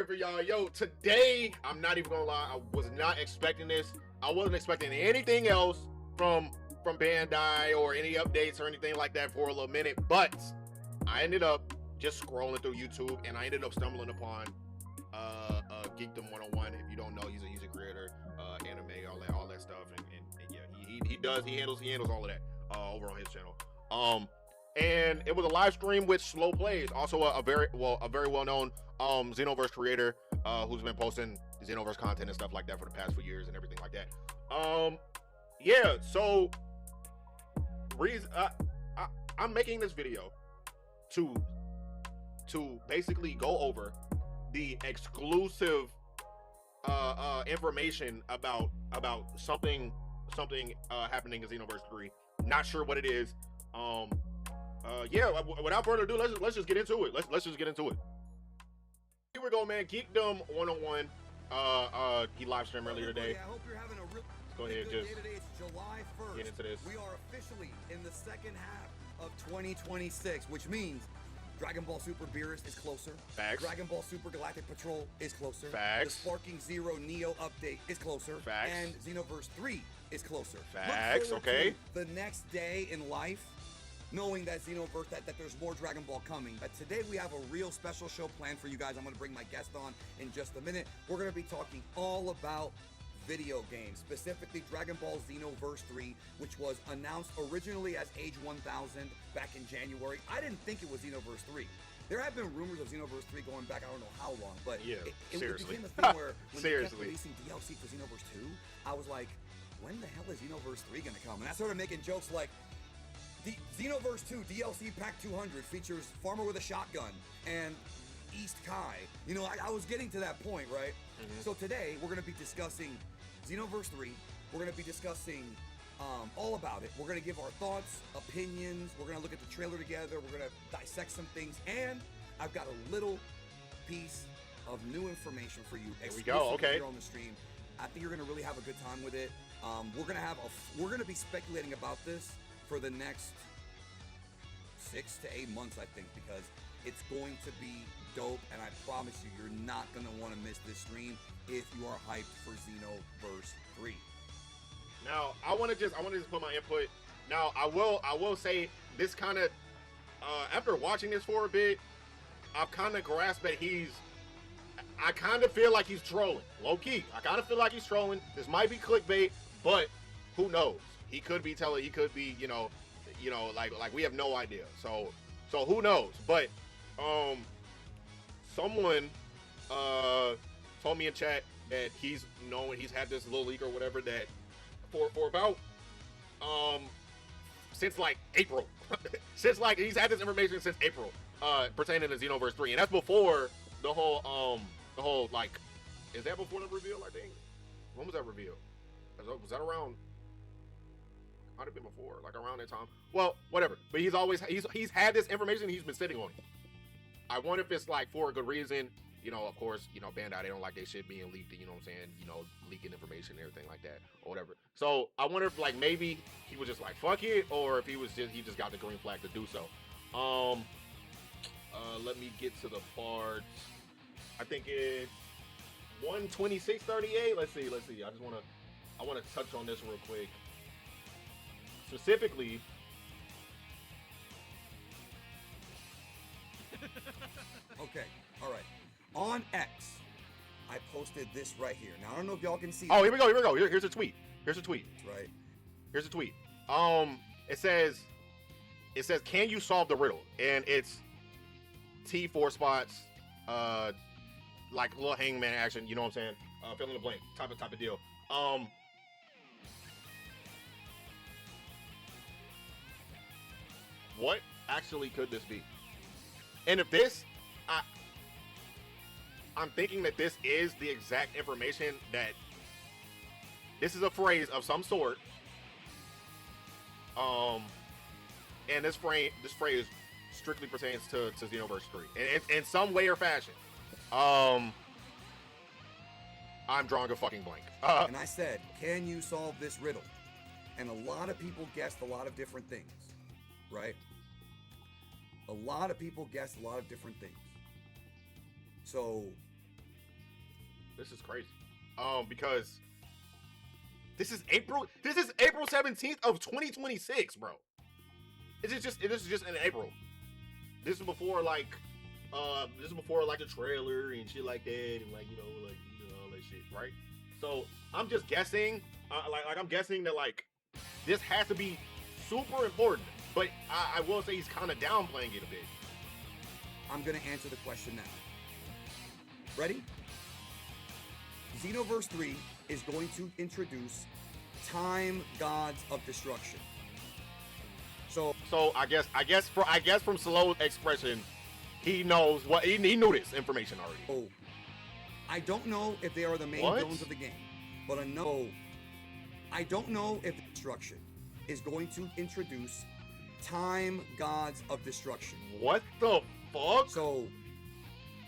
For y'all, yo, today I'm not even gonna lie, I was not expecting this. I wasn't expecting anything else from Bandai or any updates or anything like that for a little minute, but I ended up just scrolling through YouTube and I ended up stumbling upon Geekdom 101. If you don't know, he's a creator, anime, all that stuff, and yeah, he handles all of that over on his channel. And it was a live stream with Slow Plays, also a very well known Xenoverse creator who's been posting Xenoverse content and stuff like that for the past few years and everything like that. Yeah, so I'm making this video to basically go over the exclusive information about something happening in Xenoverse 3. Not sure what it is. Yeah, without further ado, let's just get into it. Let's just get into it. Here we go, man. Geekdom 101. He live streamed earlier today. I hope you're having a real Go ahead, good just day today. It's July 1st. get into this. We are officially in the second half of 2026, which means Dragon Ball Super Beerus is closer. Facts. Dragon Ball Super Galactic Patrol is closer. Facts. The Sparking Zero Neo update is closer. Facts. And Xenoverse 3 is closer. Facts, Look forward okay. to the next day in life, knowing that Xenoverse, that there's more Dragon Ball coming. But today we have a real special show planned for you guys. I'm going to bring my guest on in just a minute. We're going to be talking all about video games, specifically Dragon Ball Xenoverse 3, which was announced originally as Age 1000 back in January. I didn't think it was Xenoverse 3. There have been rumors of Xenoverse 3 going back, I don't know how long, but Yeah, it seriously. became a thing where when they kept Seriously. releasing DLC for Xenoverse 2, I was like, when the hell is Xenoverse 3 going to come? And I started making jokes like, the Xenoverse 2 DLC Pack 200 features Farmer with a Shotgun and East Kai. You know, I was getting to that point, right? Mhm. So today we're going to be discussing Xenoverse 3. We're going to be discussing all about it. We're going to give our thoughts, opinions. We're going to look at the trailer together. We're going to dissect some things. And I've got a little piece of new information for you. Here we go, okay. Here on the stream. I think you're going to really have a good time with it. We're going to be speculating about this for the next 6 to 8 months, I think, because it's going to be dope, and I promise you, you're not going to want to miss this stream if you are hyped for Xenoverse 3. Now, I want to just put my input. Now, I will say this kind of after watching this for a bit, I've kind of grasped that I kind of feel like he's trolling, low key. I kind of feel like he's trolling. This might be clickbait, but who knows? He could be, you know, like we have no idea. So who knows? But someone told me in chat that he's had this little leak or whatever that for about since like April. Since like he's had this information since April pertaining to Xenoverse 3, and that's before the whole like, is that before the reveal? I think. When was that reveal? Was that around? Might have been before, like around that time. Well, whatever. But he's had this information. He's been sitting on it. I wonder if it's like for a good reason. You know, of course, you know, Bandai, they don't like their shit being leaked. You know what I'm saying? You know, leaking information and everything like that, or whatever. So I wonder if like maybe he was just like fuck it, or if he just got the green flag to do so. Let me get to the parts. I think it's 126:38. Let's see. I want to touch on this real quick. Specifically, Okay, all right. On X, I posted this right here. Now, I don't know if y'all can see oh, it. here we go. Here's a tweet. Right. Here's a tweet. It says, can you solve the riddle? And it's T4 spots, like little hangman action. You know what I'm saying? Fill in the blank type of deal. What actually could this be? And if this, I'm thinking that this is the exact information that this is a phrase of some sort. And this phrase strictly pertains to Xenoverse 3 in some way or fashion. I'm drawing a fucking blank. And I said, can you solve this riddle? And a lot of people guessed a lot of different things, right? A lot of people guessed a lot of different things. So This is crazy. Because this is April 17th of 2026, bro. This is just in April. This is before like the trailer and shit like that, and like all that shit, right? So I'm just guessing, I'm guessing that like this has to be super important, but I will say he's kind of downplaying it a bit. I'm gonna answer the question now. Ready? Xenoverse 3 is going to introduce time gods of destruction. So I guess from Slow's expression, he knows what he knew this information already. Oh, I don't know if they are the main villains of the game, but I don't know if destruction is going to introduce time gods of destruction. What the fuck? So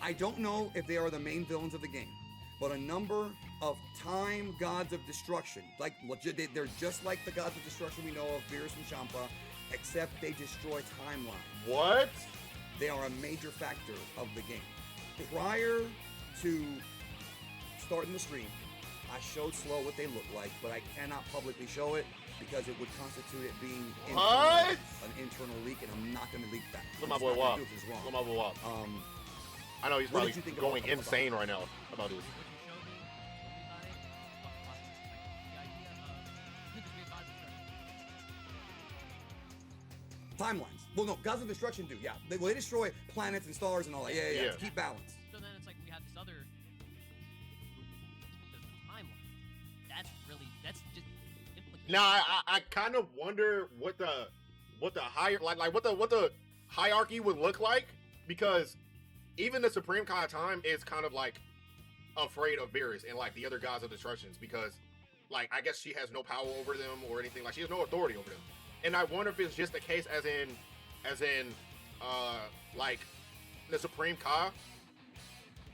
I don't know if they are the main villains of the game, but a number of time gods of destruction, like legit, they're just like the gods of destruction we know of, Beerus and Champa, except they destroy timelines. What? They are a major factor of the game. Prior to starting the stream, I showed Slow what they look like, but I cannot publicly show it because it would constitute it being an internal leak, and I'm not going to leak that. Look my boy Wop. Look my boy Wop. I know he's probably going insane right now about this. Timelines. Well, no, gods of destruction do. Yeah, they destroy planets and stars and all that. Yeah. To keep balance. So then it's like we have this other timeline. That's just. Now I kind of wonder what the higher what the hierarchy would look like, because even the Supreme Kai of Time is kind of like afraid of Beerus and like the other gods of destructions, because like I guess she has no power over them or anything, like she has no authority over them. And I wonder if it's just the case as in like the Supreme Kai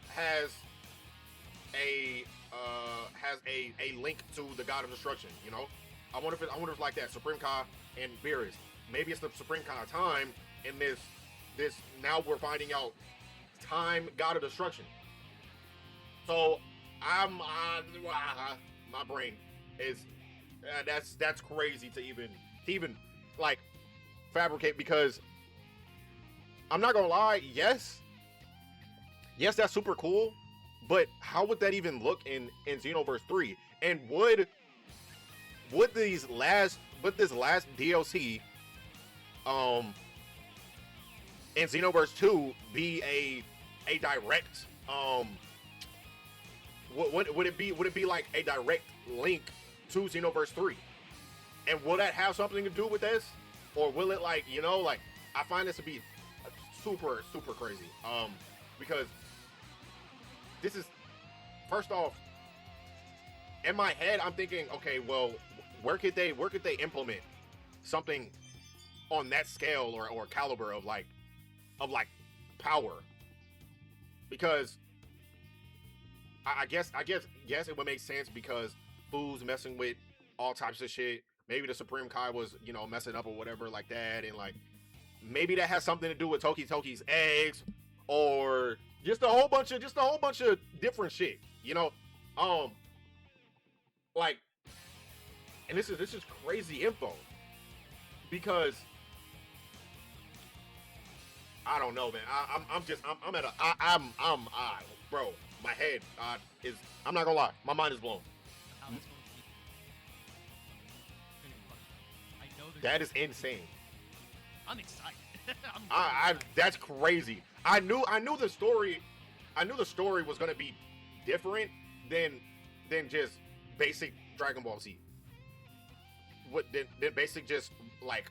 has a link to the God of Destruction, you know? I wonder if it's like that, Supreme Kai and Beerus. Maybe it's the Supreme Kai of Time, and this now we're finding out Time God of Destruction. So my brain is that's crazy to even like fabricate, because I'm not gonna lie, yes that's super cool, but how would that even look in Xenoverse 3? And would this last DLC in Xenoverse 2 be a direct would it be like a direct link to Xenoverse 3? And will that have something to do with this? Or will it, like, you know, like, I find this to be super, super crazy. Because this is, first off, in my head, I'm thinking, okay, well, where could they implement something on that scale or caliber of power? Because I guess it would make sense, because Fu's messing with all types of shit. Maybe the Supreme Kai was, you know, messing up or whatever like that, and like maybe that has something to do with Toki's eggs, or just a whole bunch of different shit, you know. Like, and this is crazy info, because I don't know, man. Bro, my head is, I'm not gonna lie, my mind is blown. That is insane. I'm excited. That's crazy. I knew the story was gonna be different than just basic Dragon Ball Z. Than basic, just like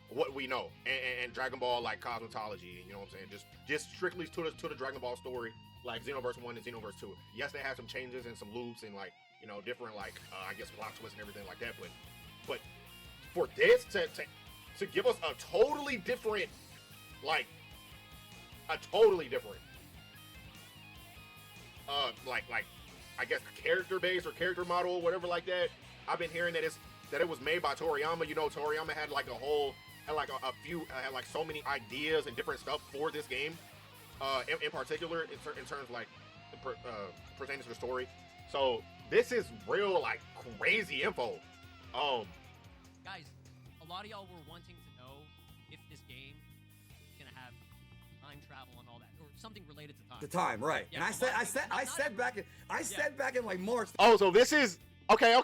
what we know, and Dragon Ball like cosmetology, you know what I'm saying? Just strictly to the Dragon Ball story, like Xenoverse 1 and Xenoverse 2. Yes, they had some changes and some loops and like, you know, different like I guess plot twists and everything like that, but for this to give us a totally different like I guess character base or character model or whatever like that. I've been hearing that it was made by Toriyama. You know, Toriyama had like had like so many ideas and different stuff for this game, in particular in terms like pertaining to the story. So this is real, like, crazy info. Guys, a lot of y'all were wanting to know if this game is gonna have time travel and all that, or something related to time. The time, right? Yeah, And I said back in like March. Oh, so this is okay.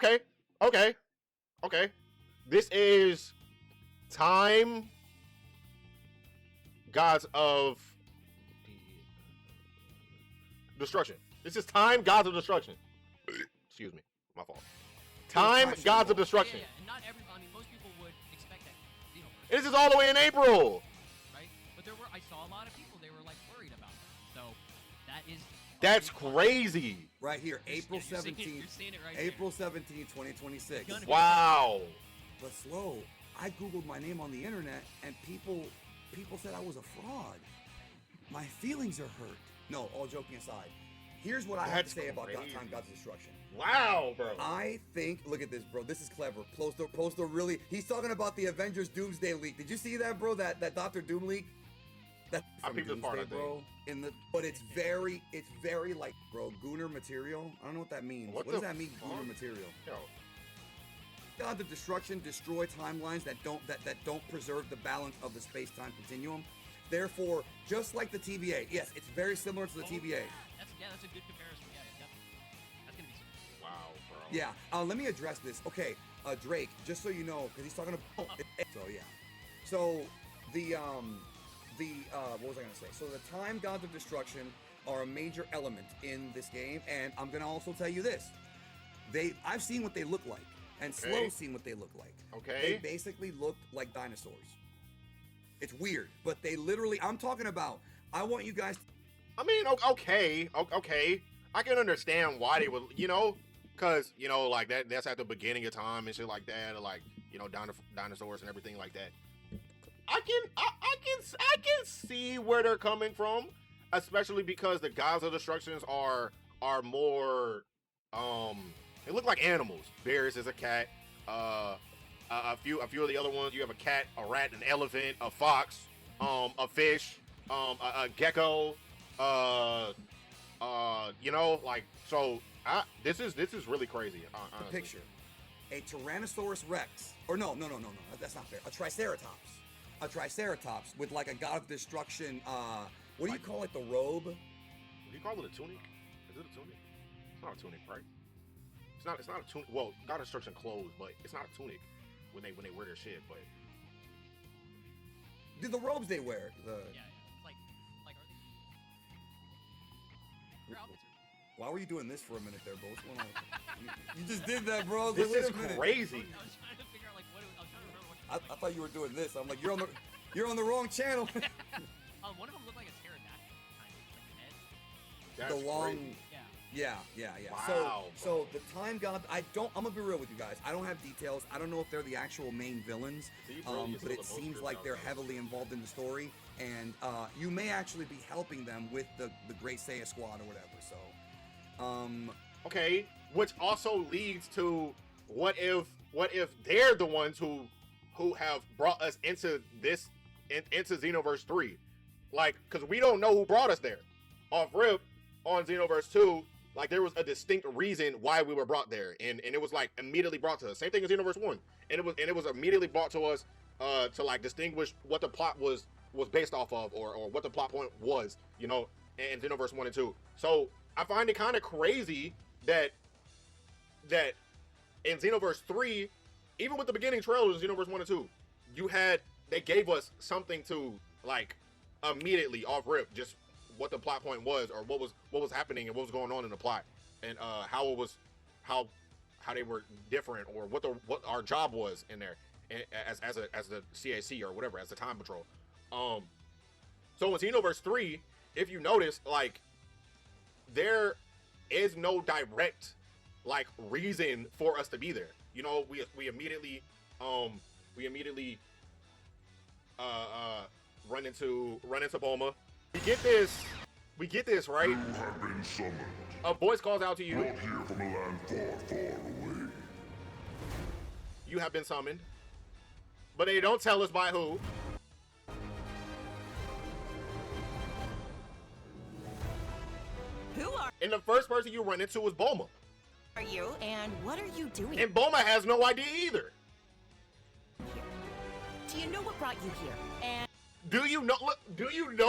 This is time gods of destruction. This is time gods of destruction. Excuse me, my fault. Time gods of destruction. Yeah, and not everybody. I mean, most people would expect that Xenoverse. This is all the way in April. Right? But I saw a lot of people. They were like worried about that. So that's crazy. Right here, April You're 17th. seeing it right April 17th, 2026. Wow. But slow. I googled my name on the internet, and people said I was a fraud. My feelings are hurt. No, all joking aside. Here's what I have to say about Time God's Destruction. Wow, bro. I think, look at this, bro. This is clever. Poster really. He's talking about the Avengers Doomsday leak. Did you see that, bro? That Doctor Doom leak. That's I peeped this part, I bro. But it's very like, bro, Gooner material. I don't know what that means. What does that mean, Gooner material? Yo. God of Destruction destroy timelines that don't preserve the balance of the space-time continuum. Therefore, just like the TVA, yes, it's very similar to the TVA. That's a good comparison. Yeah, definitely. That's gonna be super. Wow, bro. Yeah. Let me address this. Okay, Drake. Just so you know, because he's talking about. So yeah. So the what was I gonna say? So the Time Gods of Destruction are a major element in this game, and I'm gonna also tell you this. I've seen what they look like, and Slow's seen what they look like. Okay. They basically looked like dinosaurs. It's weird, but they literally. I'm talking about. I want you guys. I mean, okay. I can understand why they would, because like that's at the beginning of time and shit like that, or like dinosaurs and everything like that. I can see where they're coming from, especially because the gods of destructions are more they look like animals. Bears is a cat. A few of the other ones, you have a cat, a rat, an elephant, a fox, a fish, a gecko. So this is really crazy. The picture, a Tyrannosaurus Rex, or no, that's not fair. A Triceratops with like a God of Destruction. What do you call it? The robe? What do you call it? A tunic? Is it a tunic? It's not a tunic, right? It's not a tunic. Well, God of Destruction clothes, but it's not a tunic when they wear their shit. But the robes they wear. Yeah. Like are they? Your outfits are. Why were you doing this for a minute there, bro? What's going on? you just did that, bro. This is crazy. crazy. I was trying to figure out like what. I was trying to remember what. I thought you were doing this. I'm like, you're on the wrong channel. One of them looked like a pterodactyl, kind of like the head. that's the long. crazy. Yeah. Wow, So the Time God, I'm gonna be real with you guys. I don't have details. I don't know if they're the actual main villains, but it seems like they're heavily involved in the story, and you may actually be helping them with the Great Saiya Squad or whatever. So, Okay, which also leads to what if they're the ones who have brought us into into Xenoverse 3, like, because we don't know who brought us there. Off rip on Xenoverse 2. Like, there was a distinct reason why we were brought there, and it was like immediately brought to us. Same thing as Xenoverse 1, and it was immediately brought to us to like distinguish what the plot was based off of, or what the plot point was, in Xenoverse 1 and 2. So I find it kind of crazy that in Xenoverse 3, even with the beginning trailers of Xenoverse 1 and 2, they gave us something to like immediately off rip, just what the plot point was, or what was happening and what was going on in the plot, and how they were different, or what our job was in there as the CAC or whatever, as the Time Patrol. So in Xenoverse 3, if you notice, like, there is no direct like reason for us to be there. We immediately run into Bulma. We get this, right? You have been summoned. A voice calls out to you. Brought here from a land far, far away. You have been summoned. But they don't tell us by who. Who And the first person you run into is Bulma. are you, and what are you doing And Bulma has no idea either. here? Do you know what brought you here? And Do you know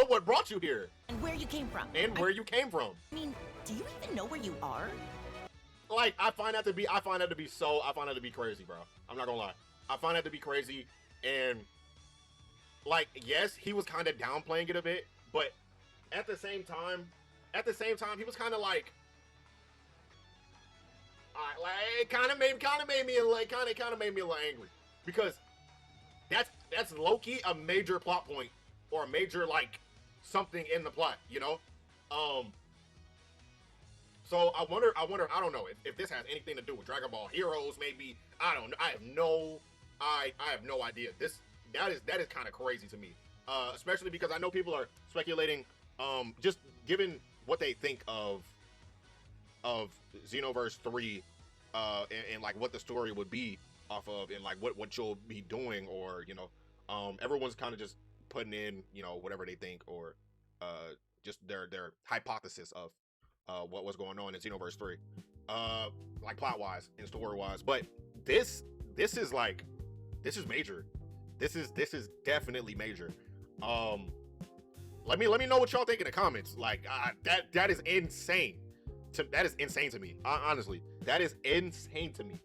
what brought you here? where you came from? And where you came from? I mean, do you even know where you are? Like, I find that to be crazy, bro. I'm not gonna lie. I find that to be crazy, and like, yes, he was kind of downplaying it a bit, but at the same time, he was kind of like, it kind of made me a little angry, because that's low key a major plot point, or a major like something in the plot, you know. So I wonder, I don't know if this has anything to do with Dragon Ball Heroes, maybe. I don't know. I have no idea. That is kind of crazy to me. Especially because I know people are speculating, just given what they think of Xenoverse 3, and like what the story would be off of, and like what you'll be doing, or, you know, everyone's kind of just putting in, you know, whatever they think, or just their hypothesis of what was going on in Xenoverse 3, like plot-wise and story-wise. But this is major. This is definitely major. Let me know what y'all think in the comments. Like, that is insane. That is insane to me. Honestly, that is insane to me.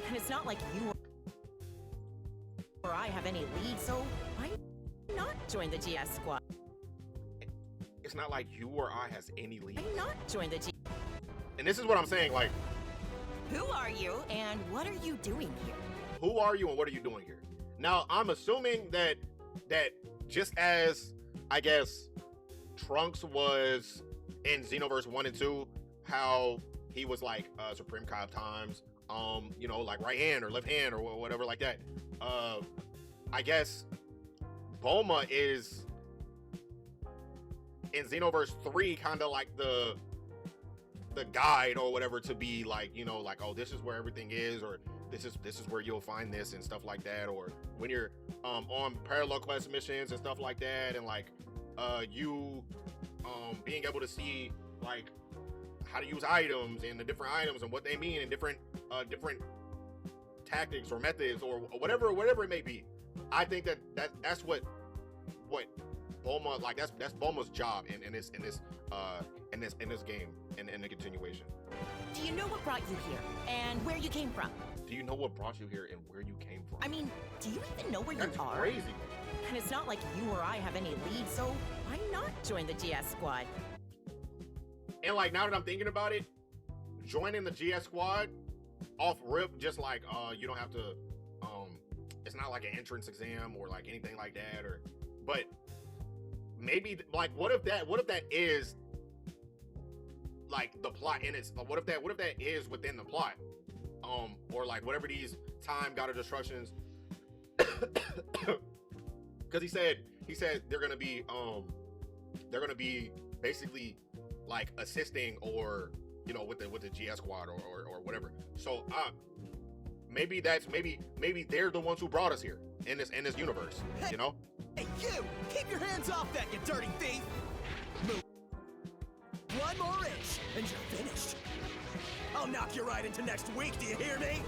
And it's not like you or I have any lead, so why not join the GS squad? It's not like you or I has any lead. Why not join the G? And this is what I'm saying. Like, Who are you, and what are you doing here? who are you and what are you doing here? Now, I'm assuming that just as, I guess, Trunks was in Xenoverse 1 and 2, how he was like Supreme Kai of Times, you know, like right hand or left hand or whatever like that. I guess Bulma is in Xenoverse 3 kind of like the guide or whatever, to be like, you know, like, oh, this is where everything is, or this is where you'll find this and stuff like that. Or when you're on parallel quest missions and stuff like that, and like you being able to see like how to use items and the different items and what they mean, and different tactics or methods or whatever it may be. I think that's what Bulma, like, that's Bulma's job in this game, and in the continuation. Do you know what brought you here, and where you came from? Do you know what brought you here and where you came from? I mean, do you even know where That's you are? crazy. And it's not like you or I have any lead, so why not join the GS squad? And like, now that I'm thinking about it, joining the GS squad off rip, just like you don't have to, it's not like an entrance exam or like anything like that, or, but maybe like, what if that is like the plot in its, what if that is within the plot, or like whatever these time god of destructions, because he said they're gonna be basically like assisting, or, you know, with the GS squad or whatever. So maybe they're the ones who brought us here in this universe, you know. Hey, you! Keep your hands off that, you dirty thief! Move one more inch, and you're finished. I'll knock you right into next week, do you hear me?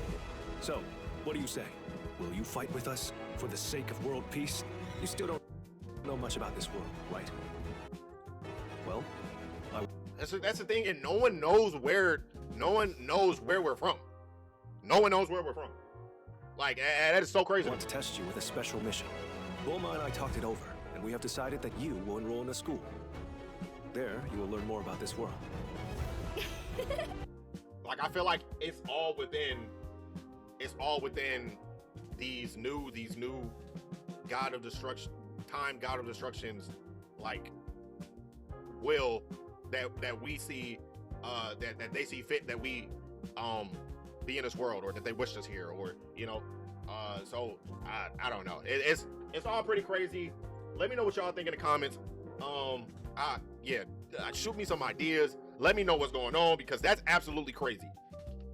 So, what do you say? Will you fight with us for the sake of world peace? You still don't know much about this world, right? Well, That's the thing, and no one knows where we're from. No one knows where we're from. Like, that is so crazy. I want to test you with a special mission. Bulma and I talked it over, and we have decided that you will enroll in a school. There, you will learn more about this world. Like, I feel like it's all within these new god of destruction, god of destructions, like, will that we see, that they see fit that we be in this world, or that they wished us here, or, you know. So I don't know. It's all pretty crazy. Let me know what y'all think in the comments. Shoot me some ideas. Let me know what's going on, because that's absolutely crazy.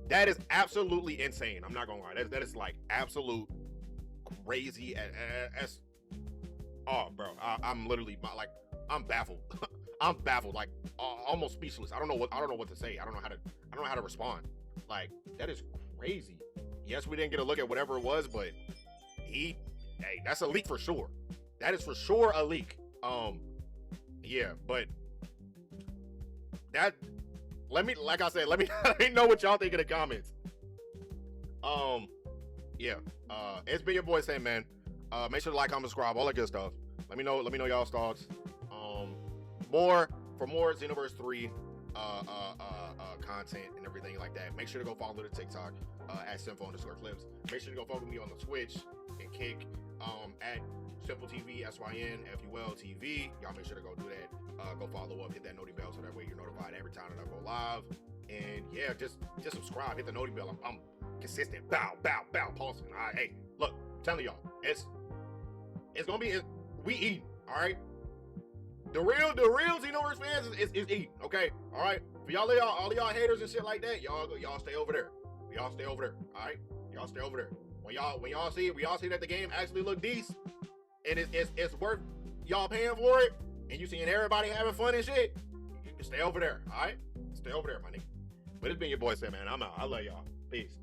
That is absolutely insane. I'm not gonna lie. That is like absolute crazy. Oh, bro, I'm literally like, I'm baffled. I'm baffled, like almost speechless. I don't know what to say. I don't know how to respond. Like, that is crazy. Yes, we didn't get a look at whatever it was, but hey, that's a leak for sure. That is for sure a leak. Yeah, but that, like I said, let me know what y'all think in the comments. Yeah, it's been your boy Sam, man. Make sure to like, comment, subscribe, all that good stuff. Let me know y'all's thoughts. For more Xenoverse 3 content and everything like that, make sure to go follow the TikTok at Simple_Clips. Make sure to go follow me on the Twitch and Kick at Simple TV, SYNFUL TV. Y'all make sure to go do that. Go follow up, hit that noti bell so that way you're notified every time that I go live. And yeah, just subscribe, hit the noti bell. I'm consistent. Bow, posting. All right, hey, look, I'm telling y'all, it's gonna be, we eating. All right. The real Xenoverse fans is eating, okay? All right? For all y'all haters and shit like that, y'all stay over there. Y'all stay over there, all right? Y'all stay over there. When y'all see that the game actually look decent, and it's worth y'all paying for it, and you seeing everybody having fun and shit, you can stay over there, all right? Stay over there, my nigga. But it's been your boy Sam, man. I'm out. I love y'all. Peace.